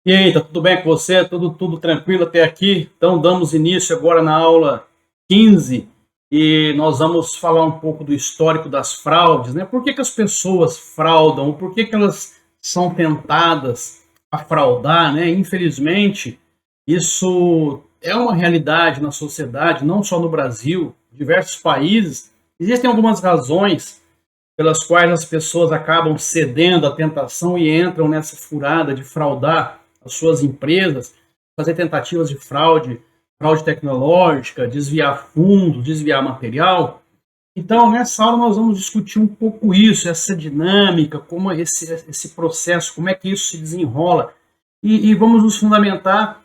E aí, tá tudo bem com você? Tudo tranquilo até aqui? Então, damos início agora na aula 15 e nós vamos falar um pouco do histórico das fraudes, né? Por que que as pessoas fraudam? Por que que elas são tentadas a fraudar, né? Infelizmente, isso é uma realidade na sociedade, não só no Brasil, em diversos países. Existem algumas razões pelas quais as pessoas acabam cedendo à tentação e entram nessa furada de fraudar as suas empresas, fazer tentativas de fraude, fraude tecnológica, desviar fundos, desviar material. Então, nessa aula nós vamos discutir um pouco isso, essa dinâmica, como esse processo, como é que isso se desenrola. E vamos nos fundamentar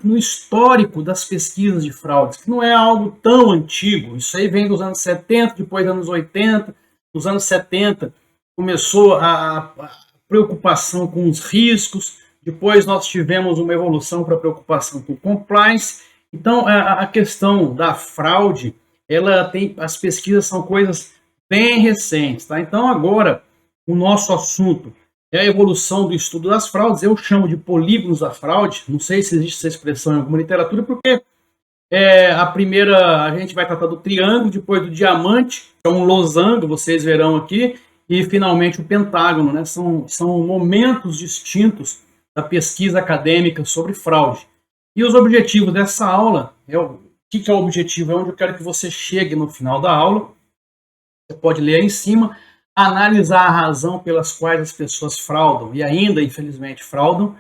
no histórico das pesquisas de fraudes, que não é algo tão antigo. Isso aí vem dos anos 70, depois dos anos 80, nos anos 70 começou a preocupação com os riscos, depois nós tivemos uma evolução para a preocupação com compliance. Então, a questão da fraude, as pesquisas são coisas bem recentes, tá? Então, agora, o nosso assunto é a evolução do estudo das fraudes. Eu chamo de polígonos da fraude, não sei se existe essa expressão em alguma literatura, porque a primeira, a gente vai tratar do triângulo, depois do diamante, que é um losango, vocês verão aqui, e finalmente o pentágono, né? São momentos distintos da pesquisa acadêmica sobre fraude. E os objetivos dessa aula, o que é o objetivo? É onde eu quero que você chegue no final da aula. Você pode ler aí em cima, analisar a razão pelas quais as pessoas fraudam, e ainda, infelizmente, fraudam,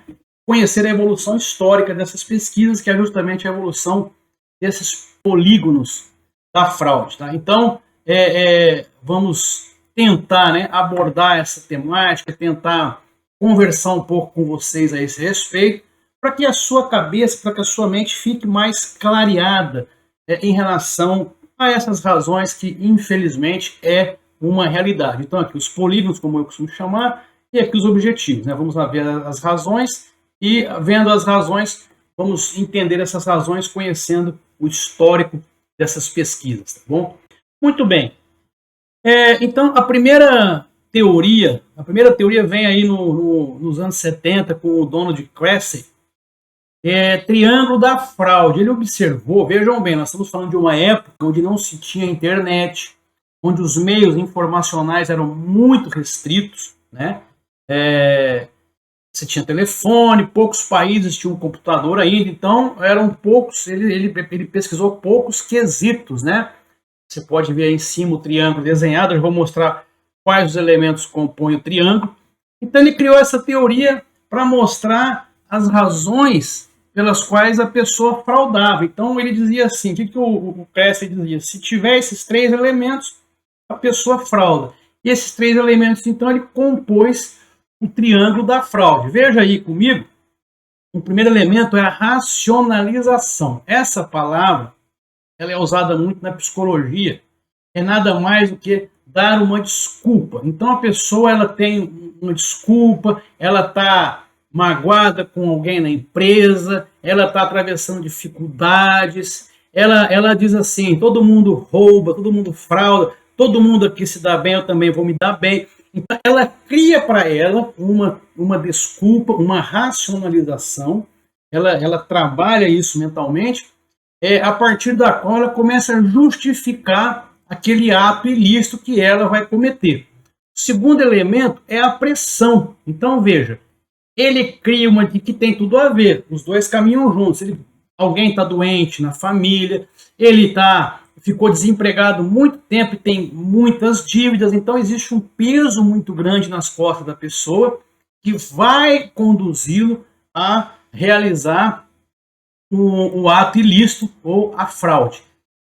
conhecer a evolução histórica dessas pesquisas, que é justamente a evolução desses polígonos da fraude. Tá? Então, vamos tentar, né, abordar essa temática, tentar conversar um pouco com vocês a esse respeito, para que a sua cabeça, para que a sua mente fique mais clareada em relação a essas razões que, infelizmente, é uma realidade. Então, aqui os polígonos, como eu costumo chamar, e aqui os objetivos. Né? Vamos lá ver as razões e, vendo as razões, vamos entender essas razões conhecendo o histórico dessas pesquisas, tá bom? Muito bem. Então, a primeira teoria vem aí nos anos 70 com o Donald Cressey, triângulo da fraude. Ele observou, vejam bem, nós estamos falando de uma época onde não se tinha internet, onde os meios informacionais eram muito restritos, né? Você tinha telefone, poucos países tinham um computador ainda, então eram poucos, ele pesquisou poucos quesitos, né? Você pode ver aí em cima o triângulo desenhado, eu vou mostrar quais os elementos compõem o triângulo. Então ele criou essa teoria para mostrar as razões pelas quais a pessoa fraudava. Então ele dizia assim, o que o Cressey dizia? Se tiver esses três elementos, a pessoa frauda. E esses três elementos, então, ele compôs o triângulo da fraude. Veja aí comigo, o primeiro elemento é a racionalização. Essa palavra, ela é usada muito na psicologia, é nada mais do que dar uma desculpa. Então a pessoa, ela tem uma desculpa, ela está magoada com alguém na empresa, ela está atravessando dificuldades, ela diz assim, todo mundo rouba, todo mundo frauda, todo mundo aqui se dá bem, eu também vou me dar bem. Então, ela cria para ela uma desculpa, uma racionalização, ela trabalha isso mentalmente, a partir da qual ela começa a justificar aquele ato ilícito que ela vai cometer. O segundo elemento é a pressão. Então, veja, ele cria uma que tem tudo a ver, os dois caminham juntos. Alguém está doente na família, ele ficou desempregado muito tempo e tem muitas dívidas, então existe um peso muito grande nas costas da pessoa que vai conduzi-lo a realizar o ato ilícito ou a fraude.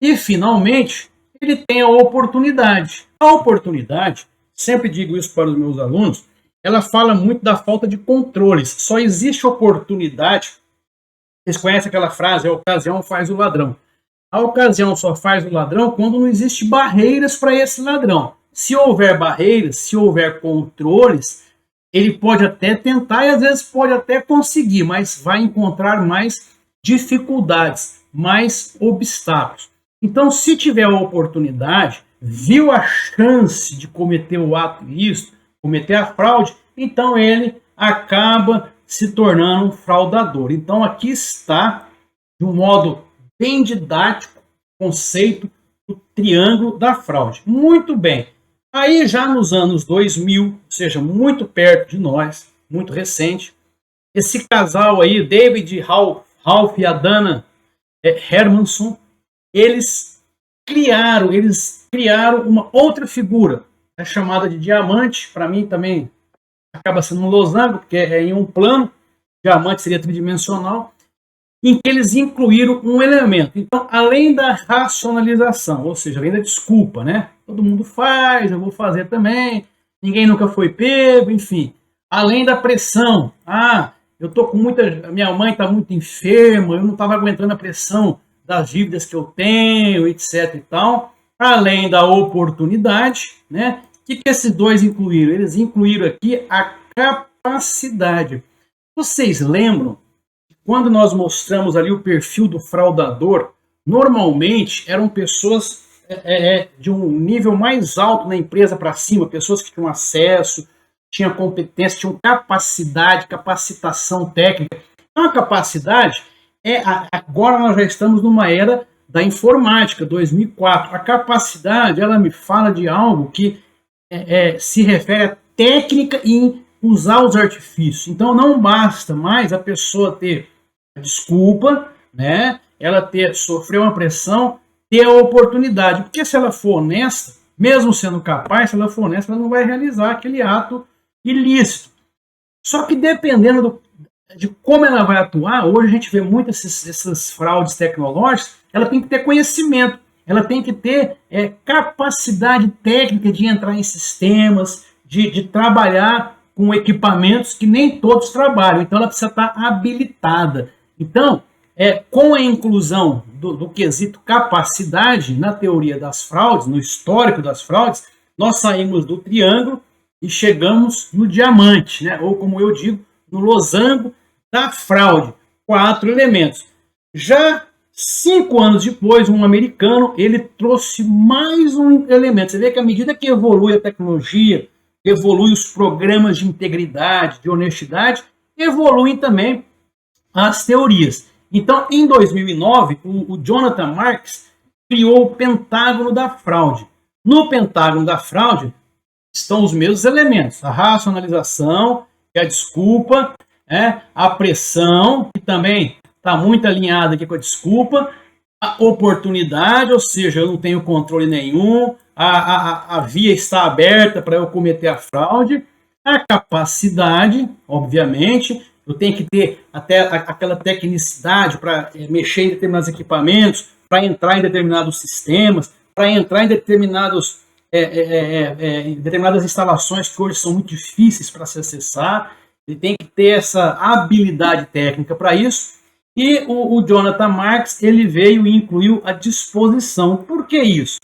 E, finalmente, ele tem a oportunidade. A oportunidade, sempre digo isso para os meus alunos, ela fala muito da falta de controles. Só existe oportunidade. Vocês conhecem aquela frase, a ocasião faz o ladrão. A ocasião só faz o ladrão quando não existe barreiras para esse ladrão. Se houver barreiras, se houver controles, ele pode até tentar e às vezes pode até conseguir, mas vai encontrar mais dificuldades, mais obstáculos. Então, se tiver a oportunidade, viu a chance de cometer o ato ilícito, cometer a fraude, então ele acaba se tornando um fraudador. Então aqui está, de um modo bem didático, o conceito do triângulo da fraude. Muito bem. Aí já nos anos 2000, ou seja, muito perto de nós, muito recente, esse casal aí, David Ralph e a Dana Hermanson, eles criaram uma outra figura, chamada de diamante. Para mim também acaba sendo um losango, porque é em um plano, diamante seria tridimensional, em que eles incluíram um elemento. Então, além da racionalização, ou seja, além da desculpa, né? Todo mundo faz, eu vou fazer também, ninguém nunca foi pego, enfim. Além da pressão, eu tô com minha mãe está muito enferma, eu não estava aguentando a pressão das dívidas que eu tenho, etc e tal. Além da oportunidade, né? O que esses dois incluíram? Eles incluíram aqui a capacidade. Vocês lembram? Quando nós mostramos ali o perfil do fraudador, normalmente eram pessoas de um nível mais alto na empresa para cima, pessoas que tinham acesso, tinham competência, tinham capacidade, capacitação técnica. Então, a capacidade agora nós já estamos numa era da informática, 2004. A capacidade, ela me fala de algo que se refere à técnica em usar os artifícios. Então, não basta mais a pessoa ter desculpa, né? Ela sofrer uma pressão, ter a oportunidade. Porque se ela for honesta, mesmo sendo capaz, se ela for honesta, ela não vai realizar aquele ato ilícito. Só que dependendo de como ela vai atuar, hoje a gente vê muito essas fraudes tecnológicas, ela tem que ter conhecimento, ela tem que ter capacidade técnica de entrar em sistemas, de trabalhar com equipamentos que nem todos trabalham. Então ela precisa estar habilitada. Então, com a inclusão do quesito capacidade na teoria das fraudes, no histórico das fraudes, nós saímos do triângulo e chegamos no diamante, né? Ou como eu digo, no losango da fraude. 4 elementos. Já 5 anos depois, um americano, ele trouxe mais um elemento. Você vê que à medida que evolui a tecnologia, evolui os programas de integridade, de honestidade, evoluem também as teorias. Então, em 2009, o Jonathan Marks criou o pentágono da fraude. No pentágono da fraude estão os mesmos elementos: a racionalização, que é a desculpa, a pressão, que também está muito alinhada aqui com a desculpa, a oportunidade, ou seja, eu não tenho controle nenhum, a via está aberta para eu cometer a fraude, a capacidade, obviamente, eu tenho que ter até aquela tecnicidade para mexer em determinados equipamentos, para entrar em determinados sistemas, para entrar em determinadas instalações que hoje são muito difíceis para se acessar. Ele tem que ter essa habilidade técnica para isso. E o Jonathan Marks, ele veio e incluiu a disposição. Por que isso?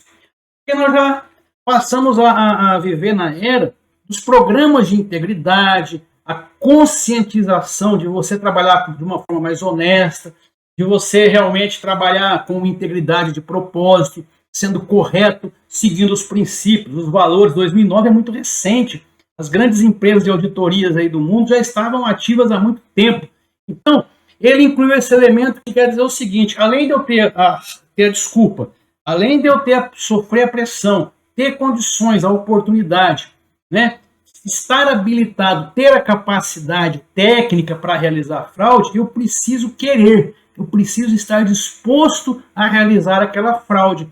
Porque nós já passamos a viver na era dos programas de integridade, a conscientização de você trabalhar de uma forma mais honesta, de você realmente trabalhar com integridade de propósito, sendo correto, seguindo os princípios, os valores. 2009 é muito recente. As grandes empresas de auditorias aí do mundo já estavam ativas há muito tempo. Então, ele incluiu esse elemento que quer dizer o seguinte: além de eu ter a desculpa, além de eu sofrer a pressão, ter condições, a oportunidade, né, estar habilitado, ter a capacidade técnica para realizar a fraude, eu preciso querer, eu preciso estar disposto a realizar aquela fraude.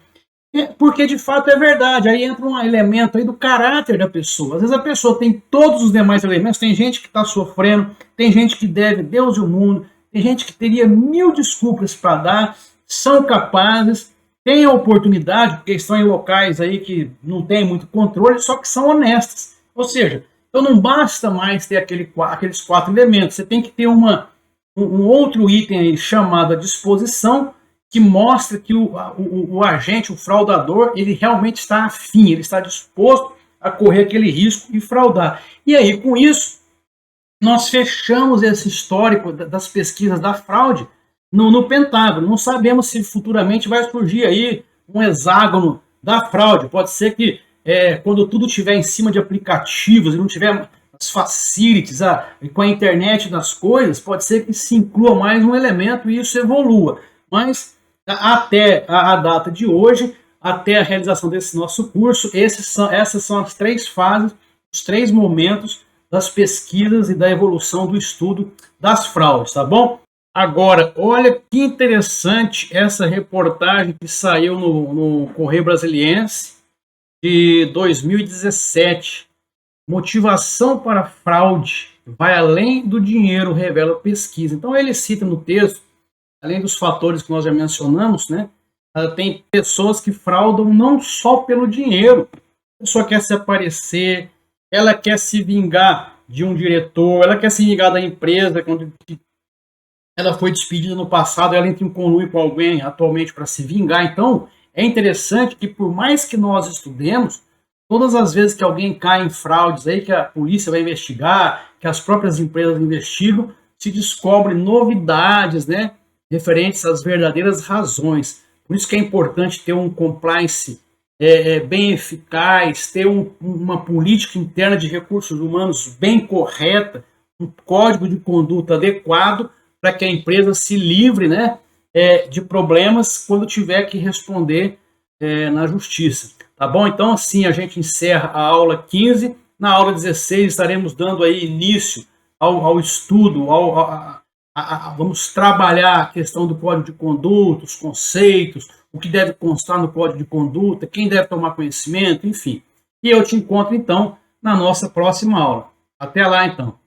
Porque de fato é verdade, aí entra um elemento aí do caráter da pessoa. Às vezes a pessoa tem todos os demais elementos, tem gente que está sofrendo, tem gente que deve Deus e o mundo, tem gente que teria 1000 desculpas para dar, são capazes, têm a oportunidade, porque estão em locais aí que não tem muito controle, só que são honestas. Ou seja, então não basta mais ter aqueles 4 elementos, você tem que ter um outro item aí chamado a disposição, que mostra que o agente, o fraudador, ele realmente está afim, ele está disposto a correr aquele risco e fraudar. E aí, com isso, nós fechamos esse histórico das pesquisas da fraude no Pentágono. Não sabemos se futuramente vai surgir aí um hexágono da fraude. Pode ser que quando tudo estiver em cima de aplicativos e não tiver as facilities, e com a internet das coisas, pode ser que se inclua mais um elemento e isso evolua. Mas até a data de hoje, até a realização desse nosso curso, essas são as 3 fases, os 3 momentos das pesquisas e da evolução do estudo das fraudes, tá bom? Agora, olha que interessante essa reportagem que saiu no Correio Brasiliense de 2017. Motivação para fraude vai além do dinheiro, revela pesquisa. Então, ele cita no texto, além dos fatores que nós já mencionamos, né? Tem pessoas que fraudam não só pelo dinheiro. A pessoa quer se aparecer, ela quer se vingar de um diretor, ela quer se vingar da empresa, quando ela foi despedida no passado, ela entra em conluio com alguém atualmente para se vingar. Então, é interessante que, por mais que nós estudemos, todas as vezes que alguém cai em fraudes aí, que a polícia vai investigar, que as próprias empresas investigam, se descobre novidades, né, referentes às verdadeiras razões. Por isso que é importante ter um compliance bem eficaz, ter uma política interna de recursos humanos bem correta, um código de conduta adequado, para que a empresa se livre, né, de problemas quando tiver que responder na justiça. Tá bom? Então, assim, a gente encerra a aula 15. Na aula 16, estaremos dando aí início ao estudo, vamos trabalhar a questão do código de conduta, os conceitos, o que deve constar no código de conduta, quem deve tomar conhecimento, enfim. E eu te encontro, então, na nossa próxima aula. Até lá, então.